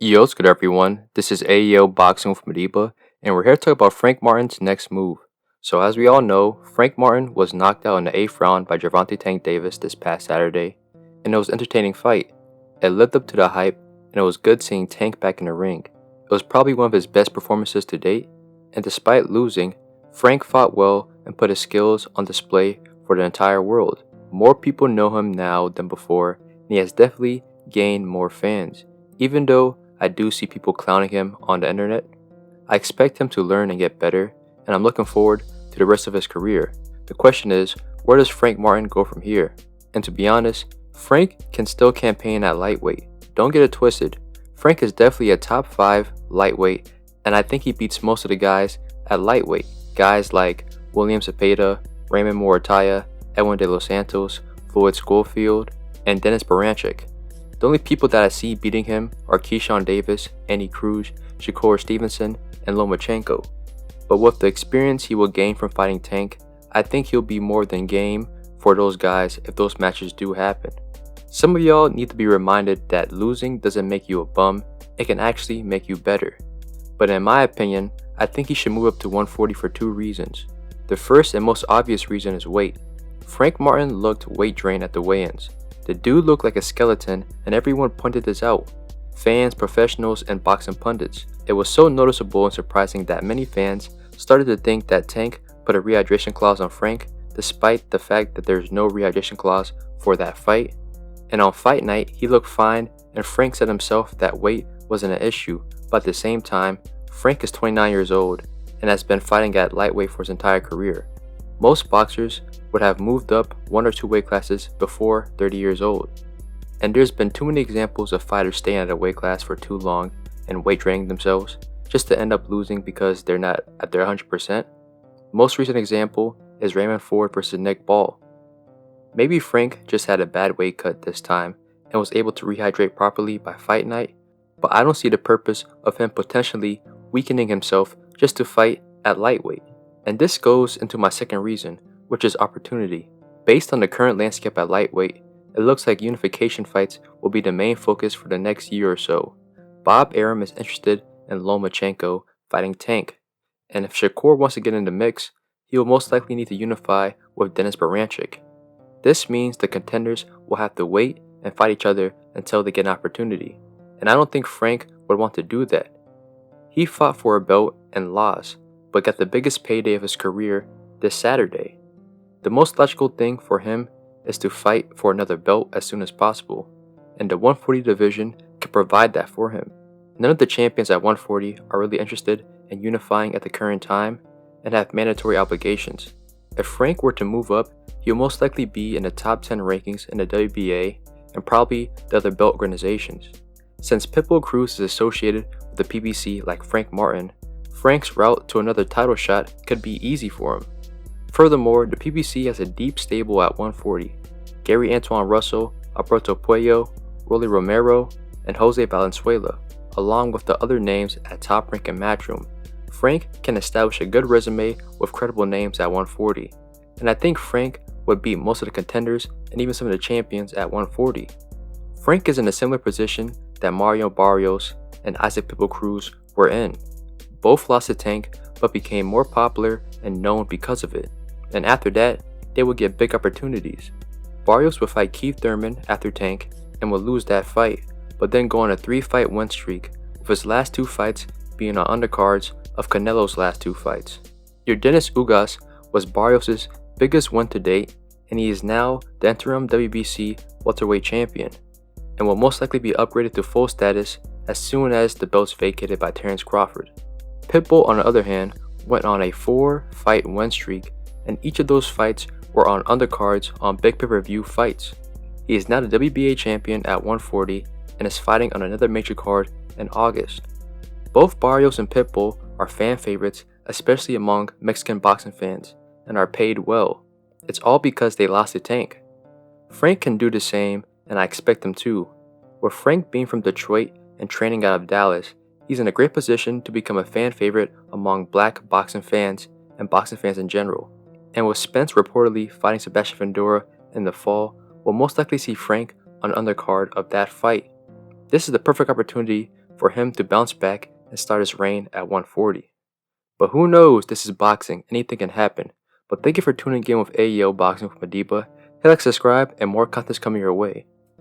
Yo, what's good everyone? This is AEO Boxing with Madiba, and we're here to talk about Frank Martin's next move. So as we all know, Frank Martin was knocked out in the 8th round by Gervonta Tank Davis this past Saturday, and it was an entertaining fight. It lived up to the hype, and it was good seeing Tank back in the ring. It was probably one of his best performances to date, and despite losing, Frank fought well and put his skills on display for the entire world. More people know him now than before, and he has definitely gained more fans. Even though I do see people clowning him on the internet, I expect him to learn and get better, and I'm looking forward to the rest of his career. The question is, where does Frank Martin go from here? And to be honest, Frank can still campaign at lightweight. Don't get it twisted. Frank is definitely a top 5 lightweight, and I think he beats most of the guys at lightweight. Guys like William Zepeda, Raymond Morataya, Edwin De Los Santos, Floyd Schofield, and Dennis Baranchyk. The only people that I see beating him are Keyshawn Davis, Andy Cruz, Shakur Stevenson, and Lomachenko. But with the experience he will gain from fighting Tank, I think he'll be more than game for those guys if those matches do happen. Some of y'all need to be reminded that losing doesn't make you a bum, it can actually make you better. But in my opinion, I think he should move up to 140 for 2 reasons. The first and most obvious reason is weight. Frank Martin looked weight drained at the weigh-ins. The dude looked like a skeleton, and everyone pointed this out. Fans, professionals, and boxing pundits. It was so noticeable and surprising that many fans started to think that Tank put a rehydration clause on Frank, despite the fact that there's no rehydration clause for that fight. And on fight night, he looked fine, and Frank said himself that weight wasn't an issue, but at the same time, Frank is 29 years old and has been fighting at lightweight for his entire career. Most boxers would have moved up 1 or 2 weight classes before 30 years old. And there's been too many examples of fighters staying at a weight class for too long and weight draining themselves just to end up losing because they're not at their 100%. Most recent example is Raymond Ford versus Nick Ball. Maybe Frank just had a bad weight cut this time and was able to rehydrate properly by fight night, but I don't see the purpose of him potentially weakening himself just to fight at lightweight. And this goes into my second reason, which is opportunity. Based on the current landscape at lightweight, it looks like unification fights will be the main focus for the next year or so. Bob Arum is interested in Lomachenko fighting Tank, and if Shakur wants to get in the mix, he will most likely need to unify with Dennis Baranchyk. This means the contenders will have to wait and fight each other until they get an opportunity, and I don't think Frank would want to do that. He fought for a belt and lost, but got the biggest payday of his career this Saturday. The most logical thing for him is to fight for another belt as soon as possible, and the 140 division can provide that for him. None of the champions at 140 are really interested in unifying at the current time and have mandatory obligations. If Frank were to move up, he'll most likely be in the top 10 rankings in the WBA and probably the other belt organizations. Since Pitbull Cruz is associated with the PBC like Frank Martin, Frank's route to another title shot could be easy for him. Furthermore, the PBC has a deep stable at 140. Gary Antoine Russell, Alberto Puello, Rolly Romero, and Jose Valenzuela, along with the other names at Top Rank and Matchroom. Frank can establish a good resume with credible names at 140, and I think Frank would beat most of the contenders and even some of the champions at 140. Frank is in a similar position that Mario Barrios and Isaac Pitbull Cruz were in. Both lost to Tank, but became more popular and known because of it. And after that, they would get big opportunities. Barrios would fight Keith Thurman after Tank and would lose that fight, but then go on a 3-fight win streak, with his last 2 fights being on undercards of Canelo's last 2 fights. Yordenis Ugas was Barrios' biggest win to date, and he is now the interim WBC welterweight champion, and will most likely be upgraded to full status as soon as the belt's vacated by Terence Crawford. Pitbull, on the other hand, went on a 4-fight win streak, and each of those fights were on undercards on big pay-per-view fights. He is now the WBA champion at 140 and is fighting on another major card in August. Both Barrios and Pitbull are fan favorites, especially among Mexican boxing fans, and are paid well. It's all because they lost to Tank. Frank can do the same, and I expect him to. With Frank being from Detroit and training out of Dallas, he's in a great position to become a fan favorite among black boxing fans and boxing fans in general. And with Spence reportedly fighting Sebastian Fundora in the fall, we'll most likely see Frank on the undercard of that fight. This is the perfect opportunity for him to bounce back and start his reign at 140. But who knows, this is boxing, anything can happen. But thank you for tuning in with AEO Boxing with Madiba. Hit like, subscribe, and more content's coming your way.